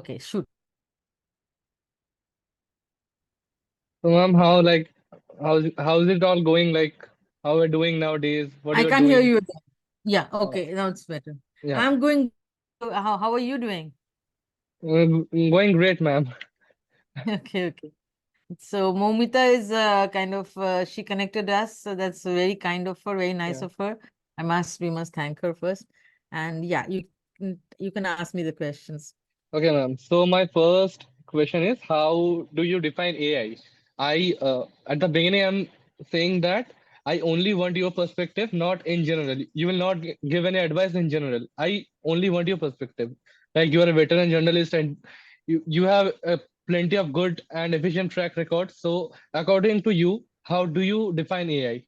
Okay, shoot. So, ma'am, how's it all going? Like, how we're doing nowadays? What I you're can't hear doing? you again. Yeah, Uh, okay, now it's better. yeah, I'm going. How are you doing? going great, ma'am. Okay, okay. So Momita is kind of she connected us, so that's very kind of her, very nice Yeah. of her. We must thank her first. And yeah, you can ask me the questions. Okay, ma'am. So my first question is, how do you define AI? At the beginning, I'm saying that I only want your perspective, not in general. You will not give any advice in general. I only want your perspective. Like you are a veteran journalist and you have plenty of good and efficient track record. So according to you, how do you define AI?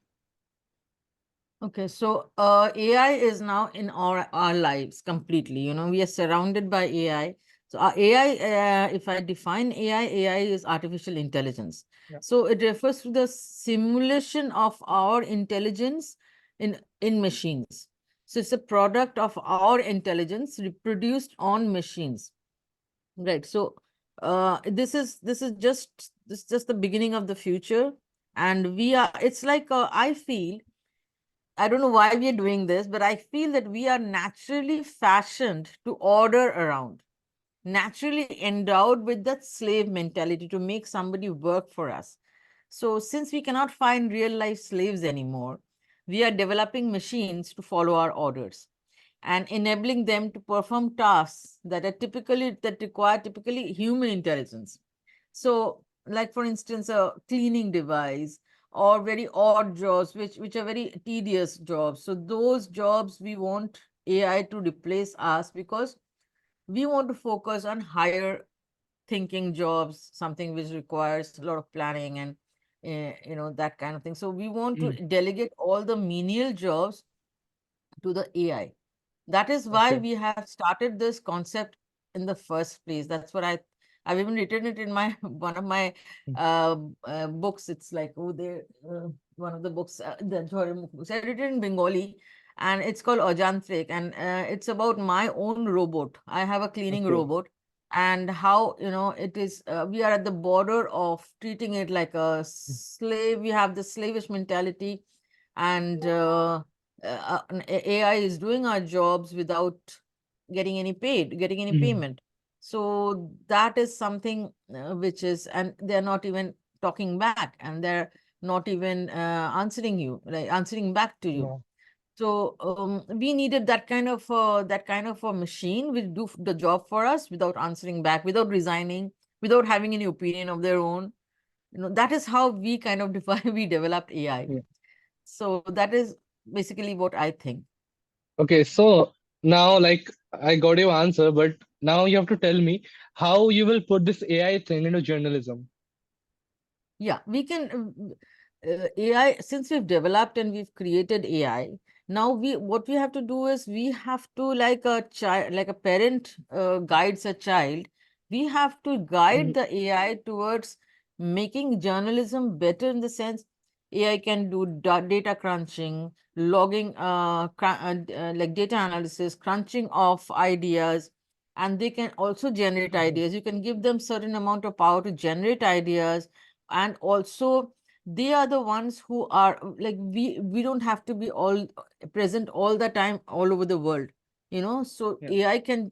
Okay, so AI is now in our lives completely. You know, we are surrounded by AI. So AI, if I define AI is artificial intelligence. Yeah. So it refers to the simulation of our intelligence in machines. So it's a product of our intelligence reproduced on machines. Right. So this is just the beginning of the future, and we are. It's like I feel I don't know why we are doing this, but I feel that we are naturally fashioned to order around, naturally endowed with that slave mentality to make somebody work for us. So, since we cannot find real life slaves anymore, we are developing machines to follow our orders and enabling them to perform tasks that require typically human intelligence. So, like for instance, a cleaning device or very odd jobs, which are very tedious jobs. So those jobs we want AI to replace us because we want to focus on higher thinking jobs, something which requires a lot of planning and that kind of thing. So we want to Mm. delegate all the menial jobs to the AI. That is why Okay. we have started this concept in the first place. That's what I've even written it in my one of my Mm. books. It's like one of the books, the Jhore books. I written in Bengali, and it's called Ajantrik, and it's about my own robot. I have a cleaning Okay. robot, and how it is. We are at the border of treating it like a slave. We have the slavish mentality, and AI is doing our jobs without getting any Mm. payment. So that is something which is, and they're not even talking back, and they're not even answering you, like answering back to you. Yeah. So we needed that kind of a machine which do the job for us without answering back, without resigning, without having any opinion of their own. That is how we kind of define we developed AI. Yeah. So that is basically what I think. Okay, so now like I got your answer, but now you have to tell me how you will put this AI thing into journalism. Yeah, we can AI, since we've developed and we've created AI. Now what we have to do is we have to, like a child, like a parent guides a child, we have to guide Mhm. the AI towards making journalism better, in the sense AI can do data crunching, logging, like data analysis, crunching of ideas, and they can also generate Okay. ideas. You can give them certain amount of power to generate ideas, and also they are the ones who are like, we don't have to be all present all the time all over the world. So Yeah. AI can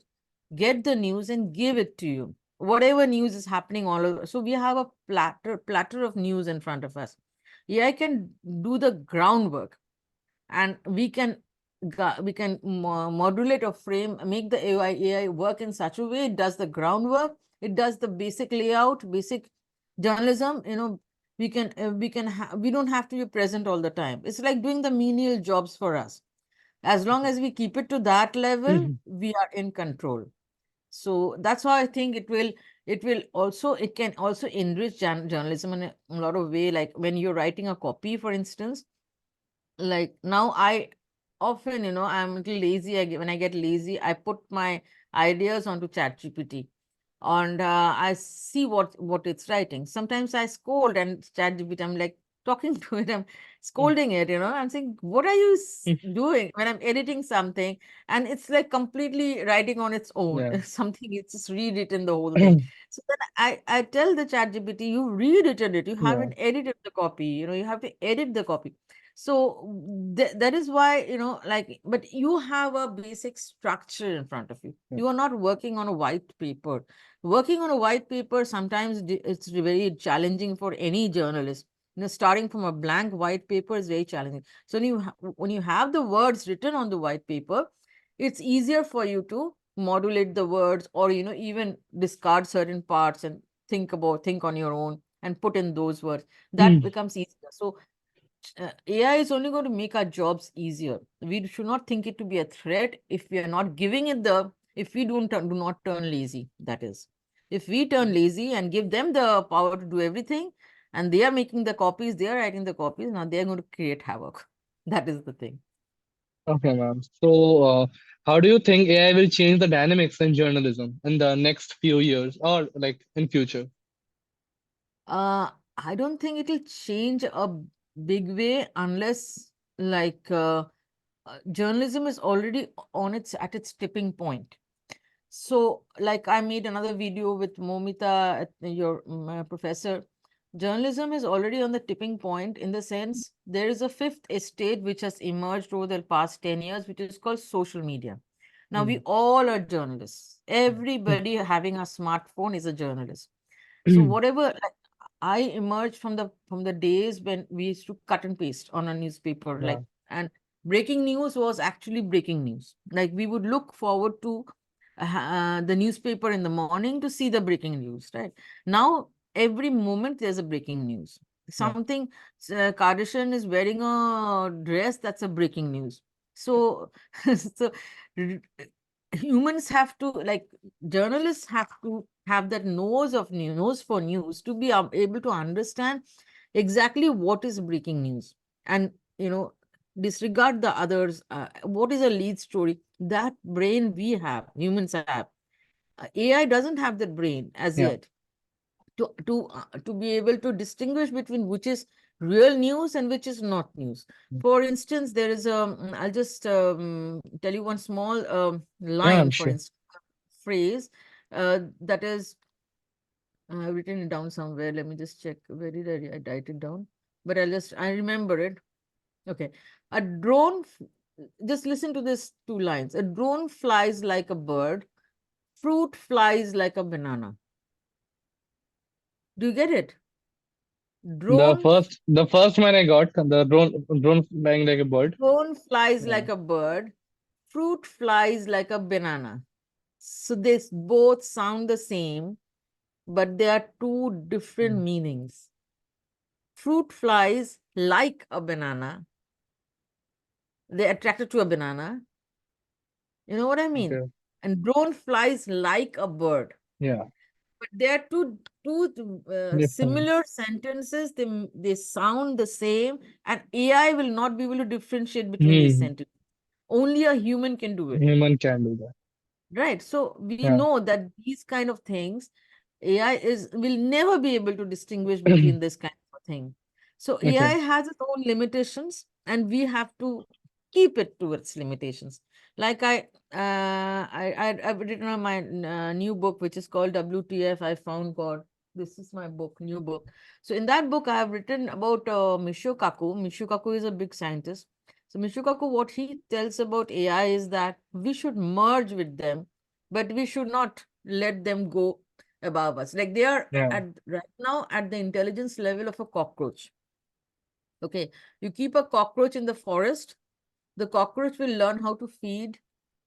get the news and give it to you, whatever news is happening all over. So we have a platter of news in front of us. AI can do the groundwork, and we can modulate or frame, make the AI work in such a way. It does the groundwork, it does the basic layout, basic journalism. We don't have to be present all the time. It's like doing the menial jobs for us. As long Okay. as we keep it to that level, Mhm. we are in control. So that's why I think it can also enrich journalism in a lot of way. Like when you're writing a copy, for instance, like now I often, I'm a little lazy. When I get lazy, I put my ideas onto ChatGPT, and I see what it's writing. Sometimes I scold and ChatGPT, I'm like, talking to it, I'm scolding it, I'm saying, what are you doing when I'm editing something? And it's like completely writing on its own. Yeah. Something, it's just rewritten the whole thing. So then I tell the chat GPT, you rewritten it, you Yeah. haven't edited the copy, you have to edit the copy. So that is why, like, but you have a basic structure in front of you. Yeah. You are not working on a white paper. Working on a white paper, sometimes it's very challenging for any journalist. Starting from a blank white paper is very challenging. So when you have the words written on the white paper, it's easier for you to modulate the words, or even discard certain parts and think on your own and put in those words. That becomes easier. So AI is only going to make our jobs easier. We should not think it to be a threat if we are not giving it if we do not turn lazy, that is. If we turn lazy and give them the power to do everything, and they are making the copies, they are writing the copies, now they are going to create havoc. That is the thing. Okay, ma'am. So, how do you think AI will change the dynamics in journalism in the next few years or like in future? I don't think it will change a big way unless, like, journalism is already at its tipping point. So, like, I made another video with Momita, your professor. Journalism is already on the tipping point, in the sense there is a fifth estate which has emerged over the past 10 years, which is called social media. Now, we Mm. all are journalists. Everybody having a smartphone is a journalist. So whatever, like, I emerged from the days when we used to cut and paste on a newspaper, Yeah. like, and breaking news was actually breaking news. Like, we would look forward to the newspaper in the morning to see the breaking news, right? Now, every moment there's a breaking news. Yeah. Something, Kardashian is wearing a dress, that's a breaking news. So, so r- humans have to, like, journalists have to have that nose for news, to be able to understand exactly what is breaking news, and disregard the others. What is a lead story? That brain we have, humans have. AI doesn't have that brain as Yeah. yet, to be able to distinguish between which is real news and which is not news. For instance, there is I'll just tell you one small Yeah, I'm line, for sure. instance, phrase that is, I've written it down somewhere. Let me just check. Where did I write it down? But I remember it. Okay. A drone, just listen to this two lines. A drone flies like a bird, fruit flies like a banana. Do you get it? Drone, The first one I got, the drone flying like a bird. drone flies Yeah. like a bird, fruit flies like a banana. So they both sound the same, but they are two different Mm. meanings. Fruit flies like a banana. They're attracted to a banana. You know what I mean? Okay. And drone flies like a bird. Yeah. But they are two Different. similar sentences. They sound the same, and AI will not be able to differentiate between these Hmm. sentences. Only a human can do it. Human can do that. Right. So we Yeah. know that these kind of things, AI will never be able to distinguish between this kind of a thing. So AI Okay. has its own limitations, and we have to keep it to its limitations. Like I've written on my new book, which is called WTF, I Found God. This is my book, new book. So in that book, I have written about Michio Kaku. Michio Kaku is a big scientist. So Michio Kaku, what he tells about AI is that we should merge with them, but we should not let them go above us. Like, they are Yeah. at right now at the intelligence level of a cockroach. Okay, you keep a cockroach in the forest, the cockroach will learn how to feed,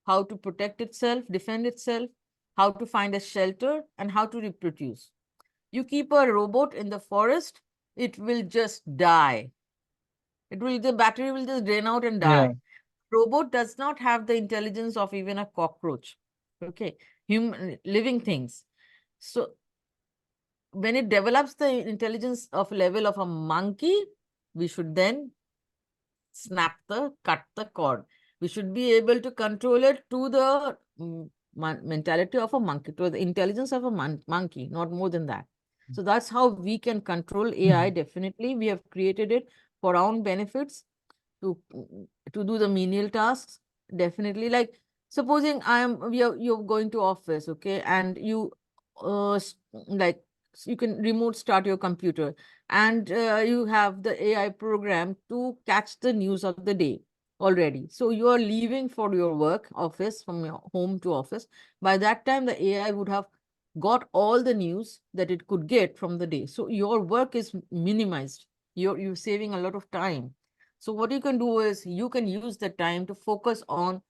how to protect itself, defend itself, how to find a shelter, and how to reproduce. You keep a robot in the forest, it will just die. The battery will just drain out and Yeah. die. Robot does not have the intelligence of even a cockroach. Okay, human living things. So when it develops the intelligence of level of a monkey, we should then cut the cord. We should be able to control it to the mentality of a monkey, to the intelligence of a monkey, not more than that. So that's how we can control AI. Definitely, we have created it for our own benefits to do the menial tasks. Definitely, like supposing you're going to office, okay, and you like you can remote start your computer, and you have the AI program to catch the news of the day already. So you are leaving for your work office from your home to office. By that time, the AI would have got all the news that it could get from the day. So your work is minimized. You're saving a lot of time. So what you can do is you can use the time to focus on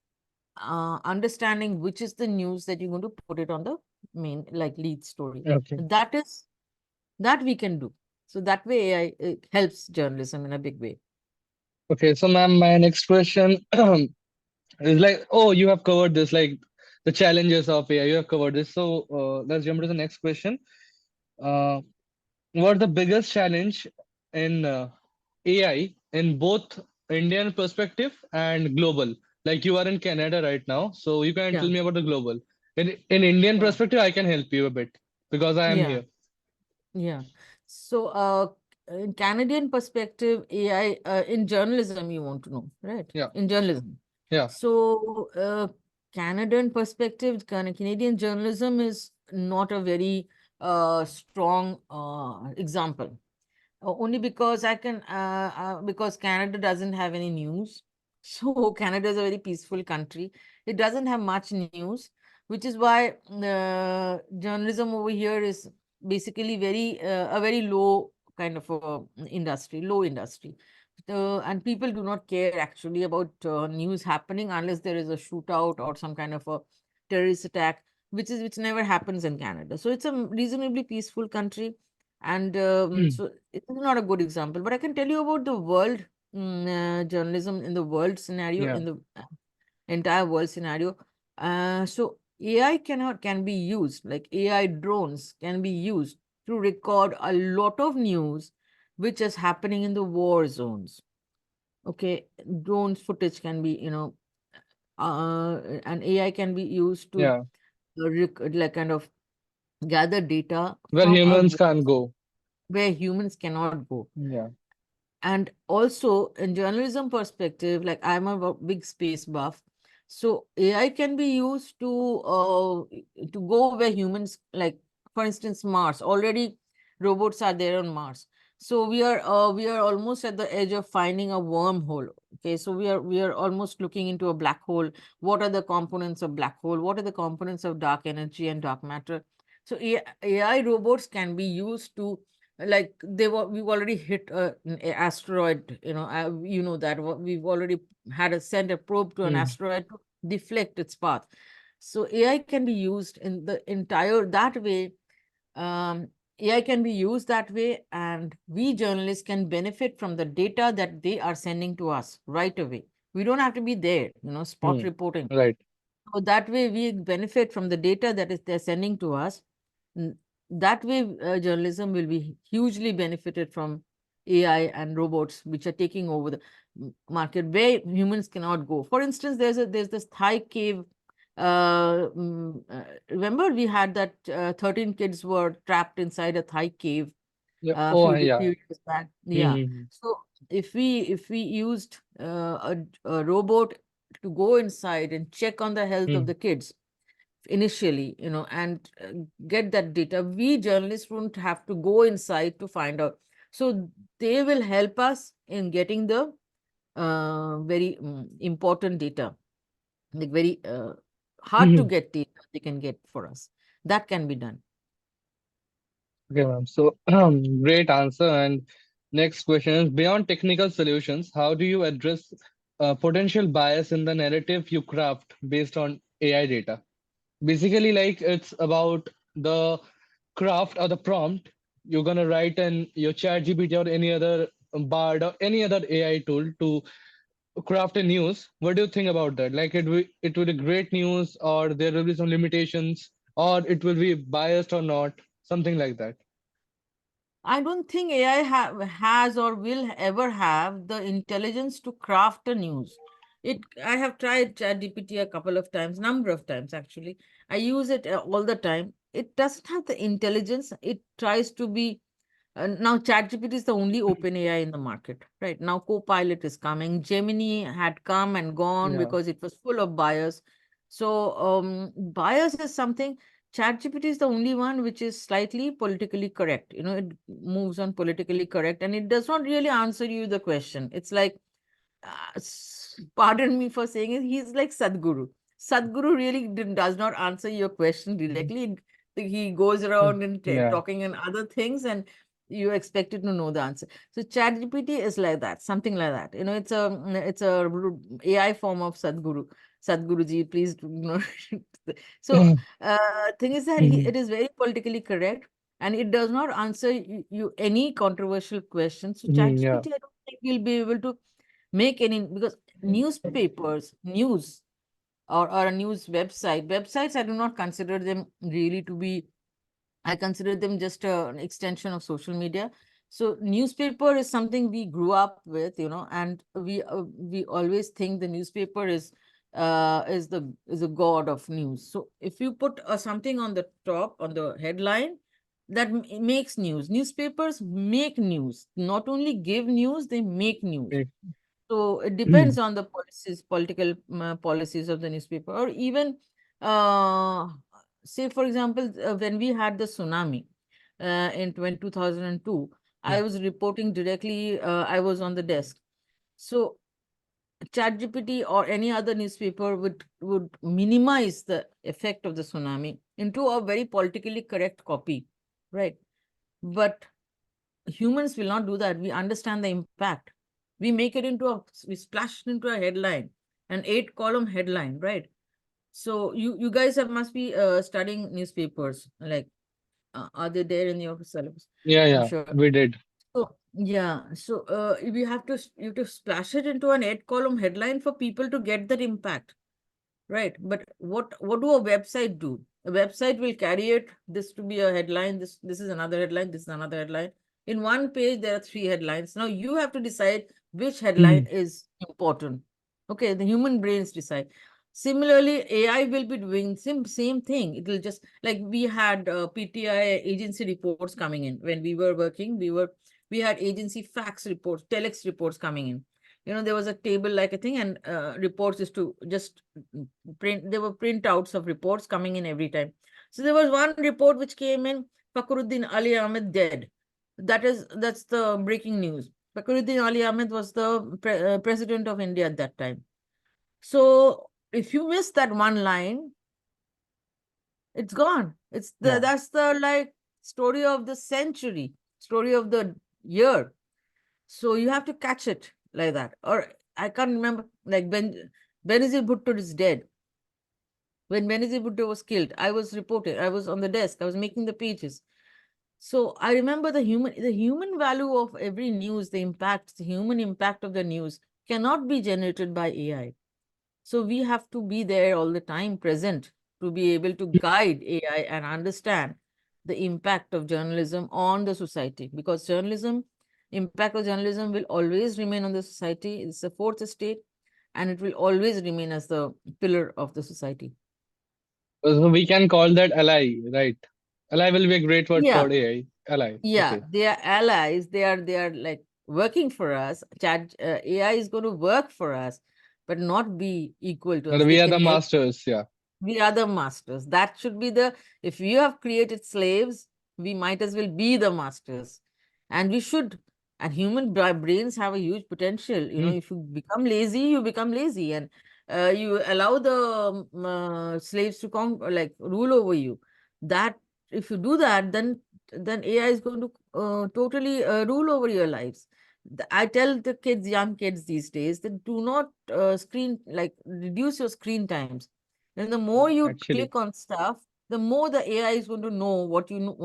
understanding which is the news that you're going to put it on the main like lead story. Okay. That we can do. So that way AI helps journalism in a big way. Okay, so ma'am, my next question is like, oh, you have covered this, like the challenges of AI. You have covered this. So let's jump to the next question. Uh, what the biggest challenge in AI in both Indian perspective and global? Like you are in Canada right now, so you can tell Yeah, me about the global. In Indian yeah, perspective, I can help you a bit because I am yeah. here. Yeah. So, in Canadian perspective, AI in journalism, you want to know, right? Yeah, In journalism. yeah. So, Canadian perspective, Canadian journalism is not a very strong example. Only because because Canada doesn't have any news. So Canada is a very peaceful country. It doesn't have much news, which is why journalism over here is basically a very low kind of industry, low industry. And people do not care actually about news happening unless there is a shootout or some kind of a terrorist attack, which never happens in Canada. So it's a reasonably peaceful country, and so it's not a good example. But I can tell you about the world journalism in the world scenario, Yeah. in the entire world scenario. So AI can be used, like AI drones can be used to record a lot of news which is happening in the war zones. Okay, drones footage can be, and AI can be used to Yeah. like kind of gather data Where from a humans can't go. where humans cannot go. Yeah. And also in journalism perspective, like I'm a big space buff, so AI can be used to go where humans, like for instance Mars. Already robots are there on Mars. So we are almost at the edge of finding a wormhole. Okay, so we are almost looking into a black hole. What are the components of black hole? What are the components of dark energy and dark matter? So AI robots can be used to, like we've already hit an asteroid, you know that we've already had a sent a probe to an Hmm. asteroid to deflect its path. So AI can be used in the entire that way. um, AI can be used that way, and we journalists can benefit from the data that they are sending to us right away. We don't have to be there, spot Hmm. reporting. Right. So that way we benefit from the data that is they're sending to us. N- That way, journalism will be hugely benefited from AI and robots, which are taking over the market where humans cannot go. For instance, there's this Thai cave. Remember, we had that 13 kids were trapped inside a Thai cave Yeah. a Oh, few yeah. years back. Yeah. Mm-hmm. So if we used a robot to go inside and check on the health of the kids initially, and get that data, we journalists won't have to go inside to find out. So they will help us in getting the very important data, like very hard to Hmm. get data they can get for us. That can be done. Okay, ma'am. So, great answer. And next question is, beyond technical solutions, how do you address potential bias in the narrative you craft based on AI data? Basically, like it's about the craft or the prompt you're gonna write in your chat GPT or any other Bard or any other AI tool to craft a news. What do you think about that? Like it will be great news, or there will be some limitations, or it will be biased or not, something like that. I don't think AI has or will ever have the intelligence to craft a news. I have tried ChatGPT a couple of times, number of times actually. I use it all the time. it doesn't have the intelligence. It tries to be now ChatGPT is the only open AI in the market, right? Now Copilot is coming. Gemini had come and gone Yeah. because it was full of bias. So bias is something. ChatGPT is the only one which is slightly politically correct. You know, it moves on politically correct, and it does not really answer you the question. It's like pardon me for saying it, he's like Sadhguru. Sadhguru really does not answer your question Mhm. directly. He goes around and Yeah. talking and other things, and you expected to know the answer. So ChatGPT is like that, something like that. You know, it's a AI form of Sadhguru. Sadhguruji, please do not. So thing is that Mhm. it is very politically correct, and it does not answer you any controversial questions. So Mhm. Yeah. ChatGPT, I don't think will be able to make any, because newspapers, news, or a news websites, I do not consider them really to be, I consider them just an extension of social media. So newspaper is something we grew up with, you know, and we always think the newspaper is the god of news. So if you put something on the top, on the headline, that makes news. Newspapers make news, not only give news, they make news. Okay. So it depends on the policies, political policies of the newspaper, or even, uh, say, for example, when we had the tsunami in 2002, I was reporting directly, I was on the desk. So ChatGPT or any other newspaper would minimize the effect of the tsunami into a very politically correct copy, right? But humans will not do that. We understand the impact. We splash it into a headline, an 8 column headline, right? So you guys have must be studying newspapers. Like, are they there in your syllabus? Yeah, I'm yeah, sure. we did. So yeah, so you have to splash it into an 8 column headline for people to get that impact. Right. But what do a website do? A website will carry it, this to be a headline, this is another headline, this is another headline. In one page, there are 3 headlines. Now you have to decide which headline Mhm. is important. Okay, the human brains decide. Similarly, AI will be doing same thing. It will just like we had PTI agency reports coming in when we were working. We had agency fax reports, telex reports coming in. You know, there was a table like a thing, and reports is to just print. There were printouts of reports coming in every time. So there was one report which came in: Fakhruddin Ali Ahmed dead. That's the breaking news. Fakhruddin Ali Ahmed was the president of India at that time. So if you miss that one line, it's gone. Yeah. That's the like story of the century, story of the year. So you have to catch it like that. Or I can't remember, like Benazir Bhutto is dead. When Benazir Bhutto was killed, I was reporting, I was on the desk, I was making the pages. So I remember the human value of every news, the human impact of the news cannot be generated by AI. So we have to be there all the time, present, to be able to guide AI and understand the impact of journalism on the society. Because impact of journalism will always remain on the society. It's the fourth estate, and it will always remain as the pillar of the society. So we can call that ally, right? Ally will be a great word Yeah, for AI. Ally. yeah, Okay. they are allies. They are like working for us. AI is going to work for us, but not be equal to And us. They we are can the help. masters. Yeah. We are the masters. That should be the, if you have created slaves, we might as well be the masters. And we should, and human brains have a huge potential. You know, Mm. if you become lazy, you become lazy, and you allow the slaves to like rule over you. That, if you do that, then AI is going to totally rule over your lives. I tell the kids, young kids these days, that do not reduce your screen times. And the more you Actually. click on stuff, the more the AI is going to know what you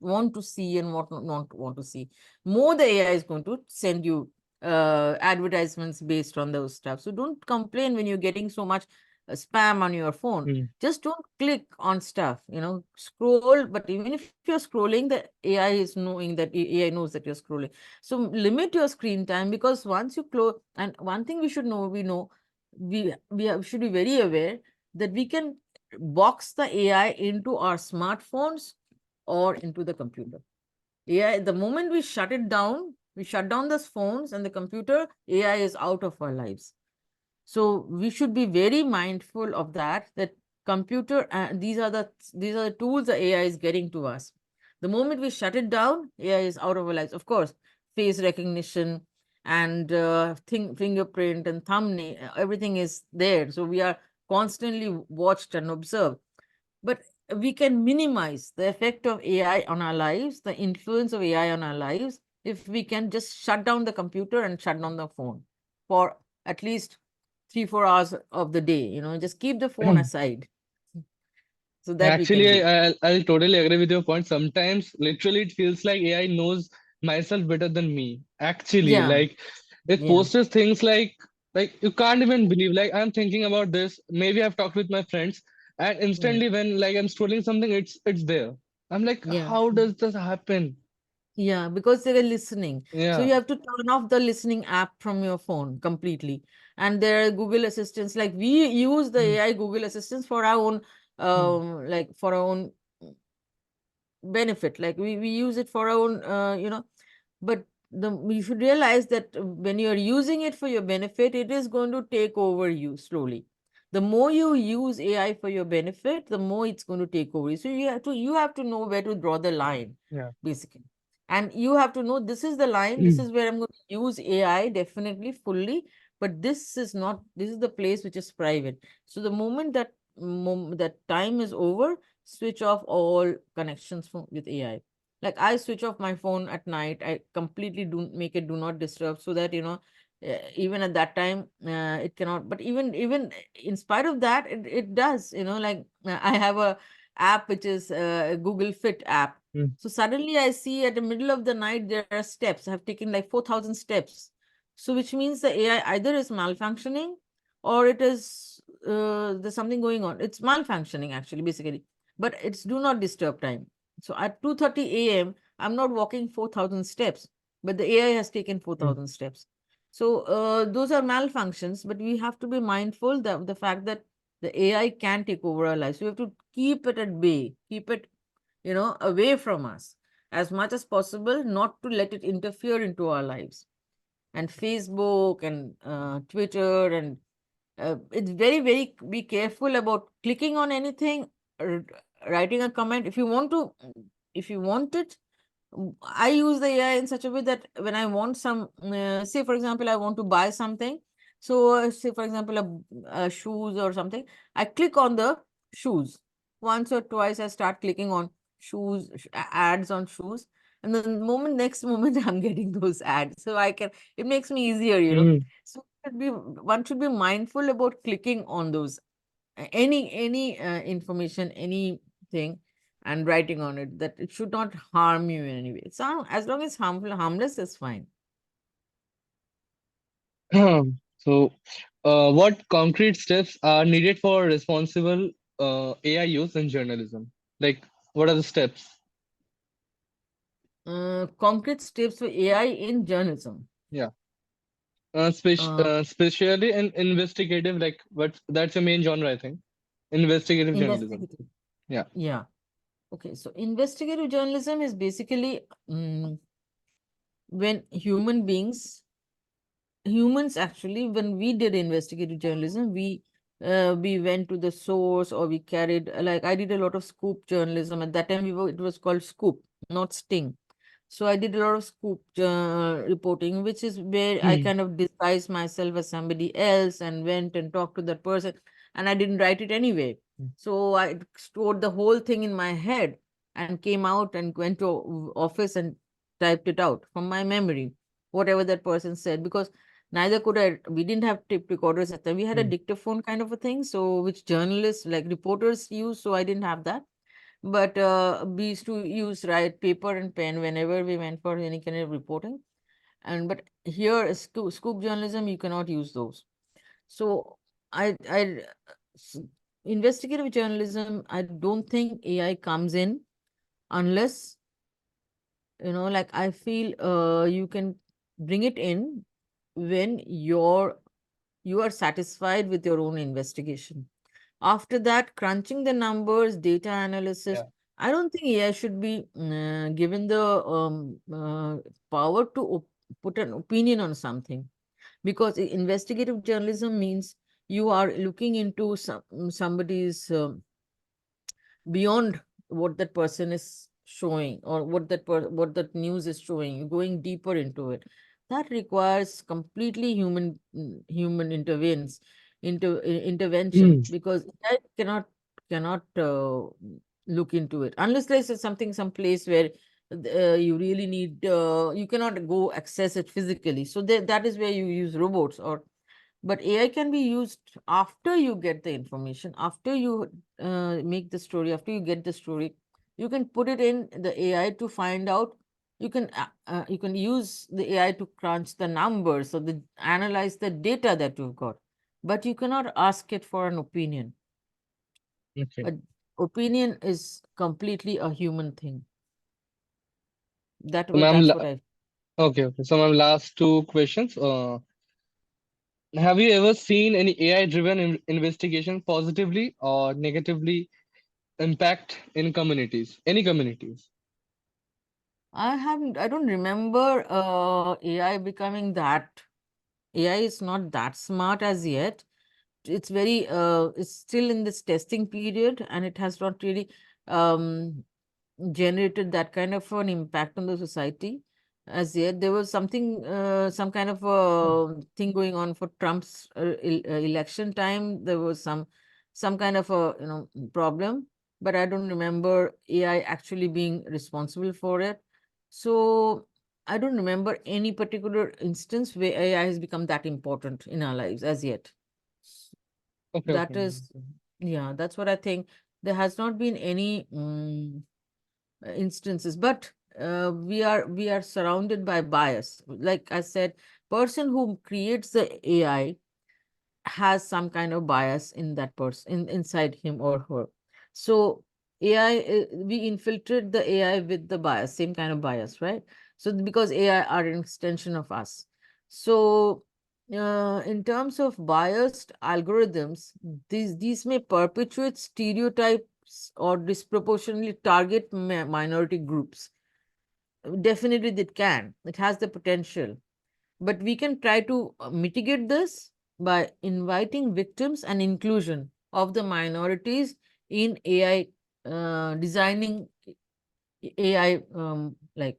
want to see and what not want to see. More the AI is going to send you advertisements based on those stuff. So don't complain when you're getting so much spam on your phone. Mm. Just don't click on stuff. You know, scroll. But even if you're scrolling, the AI is knowing that AI knows that you're scrolling. So limit your screen time, because once you close, and one thing we should know, we should be very aware that we can box the AI into our smartphones or into the computer. AI, the moment we shut it down, we shut down the phones and the computer, AI is out of our lives. So we should be very mindful of that, that computer, these are the tools the AI is getting to us. The moment we shut it down, AI is out of our lives. Of course, face recognition and fingerprint and thumbnail, everything is there. So we are constantly watched and observed. But we can minimize the effect of AI on our lives, the influence of AI on our lives, if we can just shut down the computer and shut down the phone for at least 3 4 hours of the day. Just keep the phone aside so that we can Actually, do. I'll totally agree with your point. Sometimes, literally, it feels like AI knows myself better than me. Actually, Yeah, like it yeah, posts things like you can't even believe. Like I'm thinking about this. Maybe I've talked with my friends, and yeah, instantly when like I'm scrolling something, it's there. I'm like, yeah. how does this happen? Yeah, because they were listening. So Yeah. you have to turn off the listening app from your phone completely. And there are Google Assistants. Like we use the Mm, AI Google Assistants for our own, mm, like for our own benefit. Like we use it for our own, but you should realize that when you're using it for your benefit, it is going to take over you slowly. The more you use AI for your benefit, the more it's going to take over you. So you have to know where to draw the line, yeah. basically. And you have to know, this is the line, this is where I'm going to use AI definitely fully, but this is the place which is private. So the moment that time is over, switch off all connections with AI. Like I switch off my phone at night. I completely do make it do not disturb, so that even at that time it cannot. But even in spite of that, it does. Like I have a app which is a Google Fit app. Mm, So suddenly I see at the middle of the night there are steps. I have taken like 4,000 steps. So which means the AI either is malfunctioning or it is there's something going on. It's malfunctioning actually, basically, but it's do not disturb time. So at 2:30 a.m., I'm not walking 4,000 steps, but the AI has taken mm, 4,000 steps. So those are malfunctions, but we have to be mindful that the fact that the AI can take over our lives. So we have to keep it at bay, keep it, away from us as much as possible, not to let it interfere into our lives. And Facebook and Twitter and it's very, very, be careful about clicking on anything, r- writing a comment. If you want it, I use the AI in such a way that when I want say for example, I want to buy something. So say for example, a shoes or something, I click on the shoes. Once or twice I start clicking on ads on shoes. And the next moment I'm getting those ads. So it makes me easier. mm. So one should be mindful about clicking on those any information, anything, and writing on it, that it should not harm you in any way. As long as harmless is fine. So, what concrete steps are needed for responsible AI use in journalism? Like, what are the steps? Concrete steps for AI in journalism. Yeah, uh, especially in investigative, like what that's your main genre, I think. Investigative journalism. Investigative. Yeah. Yeah. Okay, so investigative journalism is basically when humans actually, when we did investigative journalism, we went to the source, or we carried, like I did a lot of scoop journalism. At that time it was called scoop, not sting. So I did a lot of scoop reporting, which is where I Hmm. kind of disguised myself as somebody else and went and talked to that person, and I didn't write it anyway. So I stored the whole thing in my head and came out and went to office and typed it out from my memory, whatever that person said, because neither could I. We didn't have tape recorders at the time. We had a Hmm. dictaphone kind of a thing, so which journalists, like reporters, use. So I didn't have that. But we used to use write paper and pen whenever we went for any kind of reporting. And but here, scoop journalism, you cannot use those. So I s- investigative journalism, I don't think AI comes in unless, like I feel you can bring it in when you are satisfied with your own investigation. After that, crunching the numbers, data analysis. Yeah. I don't think AI should be given the power to put an opinion on something, because investigative journalism means you are looking into somebody's beyond what that person is showing, or what that news is showing. You're going deeper into it. That requires completely human intervention, Hmm. because I cannot look into it unless there's something, some place where you really need, you cannot go access it physically. So that is where you use robots. Or but AI can be used after you get the information, after you make the story, after you get the story. You can put it in the AI to find out. You can use the AI to crunch the numbers, or analyze the data that you've got. But you cannot ask it for an opinion. Okay. A opinion is completely a human thing. So, ma'am, That's what I. okay, okay. So, ma'am, last two questions. Have you ever seen any AI-driven investigation positively or negatively impact in communities? Any communities? I haven't. I don't remember AI becoming that. AI is not that smart as yet. It's still in this testing period, and it has not really um generated that kind of an impact on the society as yet. There was some kind of a thing going on for Trump's election time. There was some kind of a problem, but I don't remember AI actually being responsible for it. So I don't remember any particular instance where AI has become that important in our lives as yet. Okay, That okay. is, yeah, that's what I think. There has not been any instances, but we are surrounded by bias. Like I said, person who creates the AI has some kind of bias in that person, inside him or her. So AI, we infiltrate the AI with the bias, same kind of bias, right? So because AI are an extension of us. So in terms of biased algorithms, these may perpetuate stereotypes or disproportionately target minority groups. Definitely it can, it has the potential, but we can try to mitigate this by inviting victims and inclusion of the minorities in AI, designing AI, like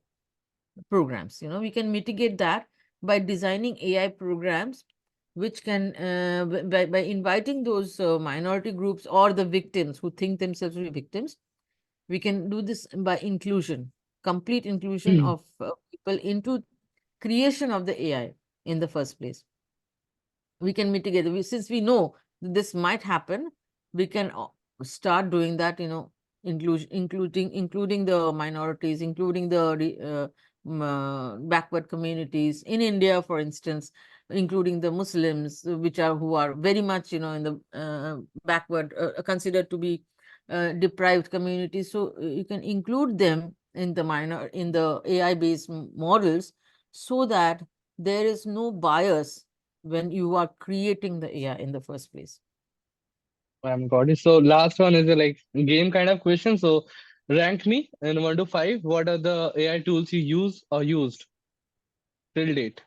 programs. We can mitigate that by designing AI programs which can, by inviting those minority groups or the victims who think themselves to be victims. We can do this by inclusion, complete inclusion Hmm. of people into creation of the AI in the first place. We can mitigate since we know that this might happen. We can start doing that, including the minorities, including the backward communities in India, for instance, including the Muslims, who are very much, in the backward, considered to be deprived communities. So you can include them in the AI based models, so that there is no bias when you are creating the AI in the first place. I'm got it. So, last one is a like game kind of question. So, rank me in 1 to 5. What are the AI tools you use or used till date?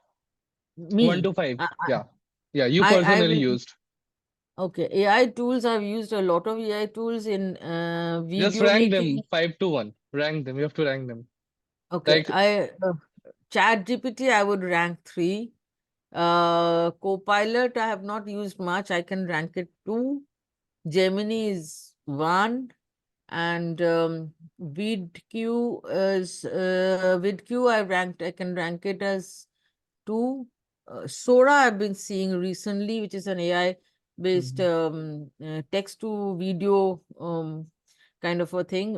One Me, to five. I, Yeah. Yeah. You I personally will. used. Okay, AI tools. I've used a lot of AI tools in Just video rank them making. 5 to 1. Rank them. You have to rank them. Okay, Like, Chat GPT, I would rank 3. Copilot, I have not used much. I can rank it 2. Gemini is 1. And VidQ, I can rank it as 2. Sora, I've been seeing recently, which is an AI based mhm. text to video kind of a thing,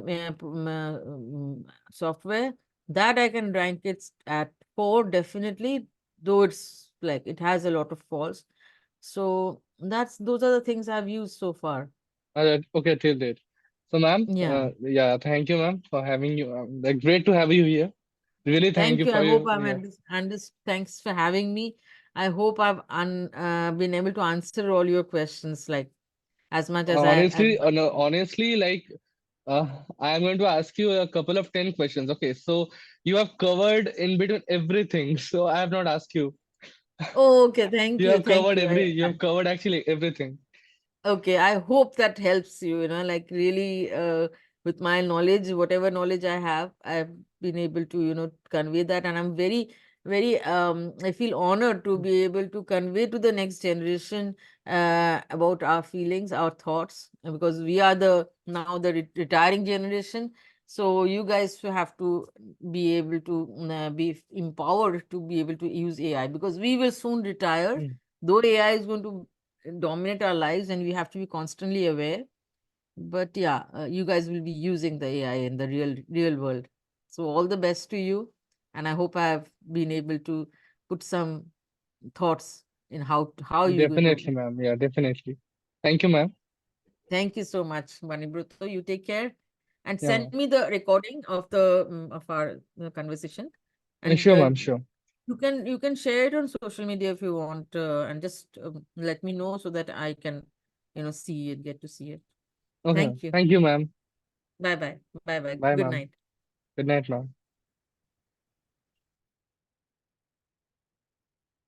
software, that I can rank it at 4 definitely, though it's like it has a lot of faults. So those are the things I've used so far. Okay, till date. So, ma'am, Yeah. yeah, thank you, ma'am, for having you. Like, great to have you here. Really, thank Thank you you. I for hope you. I'm Yeah. thanks for having me. I hope I've been able to answer all your questions, like as much as Honestly, I'm. no, honestly, like I'm going to ask you a couple of 10 questions. Okay, so you have covered in between everything. So I have not asked you. Oh, okay, thank You you, have thank covered you. you have covered actually everything. Okay, I hope that helps you, like really with my knowledge, whatever knowledge I have, I've been able to, convey that. And I'm very, very, I feel honored to be able to convey to the next generation about our feelings, our thoughts, because we are the now the retiring generation. So you guys have to be able to be empowered to be able to use AI, because we will soon retire, Mm. though AI is going to dominate our lives and we have to be constantly aware. But yeah, you guys will be using the AI in the real world. So all the best to you, and I hope I have been able to put some thoughts in how you're going to. Definitely, ma'am. Yeah, definitely. Thank you, ma'am. Thank you so much, Manibruto. You take care and Yeah, send ma'am. me the recording of the of our conversation, and Sure, ma'am. Sure. you can share it on social media if you want, and just let me know so that I can see it, get to see it. Okay. Thank you. Thank you, ma'am. Bye bye. Bye bye. Bye, Good ma'am. night. Good night, ma'am.